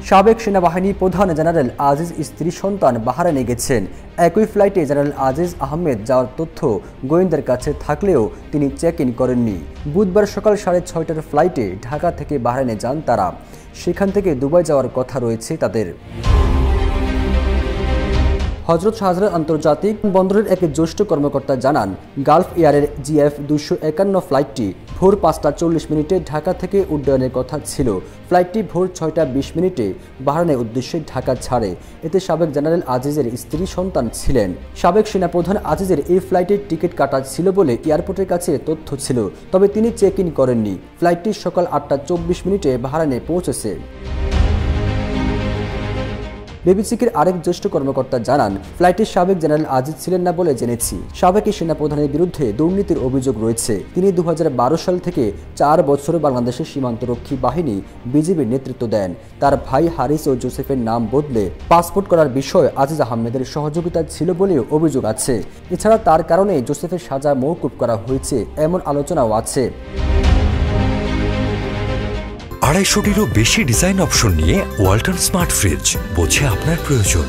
সাবেক সেনাবাহিনী প্রধান জেনারেল আজিজ স্ত্রী সন্তান বাহরাইনে গেছেন। একই ফ্লাইটে জেনারেল আজিজ আহমেদ যাওয়ার তথ্য গোয়েন্দার কাছে থাকলেও তিনি চেক ইন করেননি। বুধবার সকাল 6:30টার ফ্লাইটে ঢাকা থেকে বাহরাইনে যান তারা। সেখান থেকে দুবাই যাওয়ার কথা রয়েছে তাদের। হজরত শাহজালাল আন্তর্জাতিক বন্দরের এক জ্যেষ্ঠ কর্মকর্তা জানান, গালফ এয়ারের GF-251 ফ্লাইটটি ভোর 5:40 ঢাকা থেকে উড্ডয়নের কথা ছিল। ফ্লাইটটি ভোর 6:20 বাহরাইনের উদ্দেশ্যে ঢাকা ছাড়ে। এতে সাবেক জেনারেল আজিজের স্ত্রী সন্তান ছিলেন। সাবেক সেনাপ্রধান আজিজের এই ফ্লাইটের টিকিট কাটা ছিল বলে এয়ারপোর্টের কাছে তথ্য ছিল, তবে তিনি চেক ইন করেননি। ফ্লাইটটি সকাল 8:24 বাহরাইনে পৌঁছেছে। বিবিসির আরেক জ্যেষ্ঠ কর্মকর্তা জানান, ফ্লাইটের সাবেক জেনারেল আজিজ ছিলেন না বলে জেনেছি। সাবেক এই সেনাপ্রধানের বিরুদ্ধে দুর্নীতির অভিযোগ রয়েছে। তিনি 2012 সাল থেকে 4 বছর বাংলাদেশের সীমান্তরক্ষী বাহিনী বিজিবির নেতৃত্ব দেন। তার ভাই হারিস ও জোসেফের নাম বদলে পাসপোর্ট করার বিষয়ে আজিজ আহমেদের সহযোগিতা ছিল বলেও অভিযোগ আছে। এছাড়া তার কারণে জোসেফের সাজা মওকুফ করা হয়েছে এমন আলোচনাও আছে। 250-টিরও বেশি ডিজাইন অপশন নিয়ে ওয়ালটন স্মার্ট ফ্রিজ, বোঝে আপনার প্রয়োজন।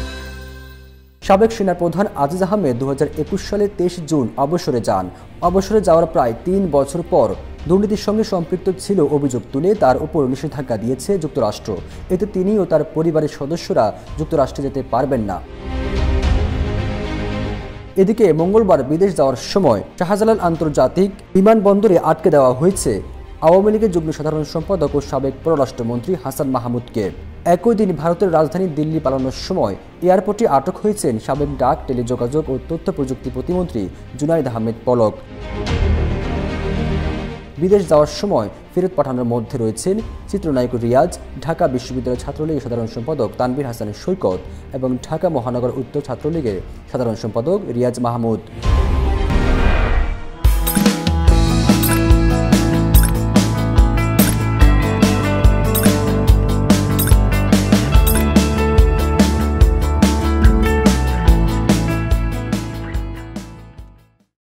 সাবেক সেনাপ্রধান আজিজ আহমেদ 2021 সালের 23 জুন অবসরে যান। অবসরে যাওয়ার প্রায় 3 বছর পর দুর্নীতির সঙ্গে সম্পৃক্ত ছিল অভিযোগ তুলে তার উপর নিষেধাজ্ঞা দিয়েছে যুক্তরাষ্ট্র। এতে তিনি ও তার পরিবারের সদস্যরা যুক্তরাষ্ট্রে যেতে পারবেন না। এদিকে মঙ্গলবার বিদেশ যাওয়ার সময় শাহজালাল আন্তর্জাতিক বিমানবন্দরে আটকে দেওয়া হয়েছে আওয়ামী লীগের যুগ্ম সাধারণ সম্পাদক ও সাবেক পররাষ্ট্রমন্ত্রী হাসান মাহমুদকে। একই দিন ভারতের রাজধানী দিল্লি পালানোর সময় এয়ারপোর্টে আটক হয়েছেন সাবেক ডাক, টেলিযোগাযোগ ও তথ্য প্রযুক্তি প্রতিমন্ত্রী জুনাইদ আহমেদ পলক। বিদেশ যাওয়ার সময় ফেরত পাঠানোর মধ্যে রয়েছেন চিত্রনায়ক রিয়াজ, ঢাকা বিশ্ববিদ্যালয় ছাত্রলীগের সাধারণ সম্পাদক তানভীর হাসান সৈকত এবং ঢাকা মহানগর উত্তর ছাত্রলীগের সাধারণ সম্পাদক রিয়াজ মাহমুদ।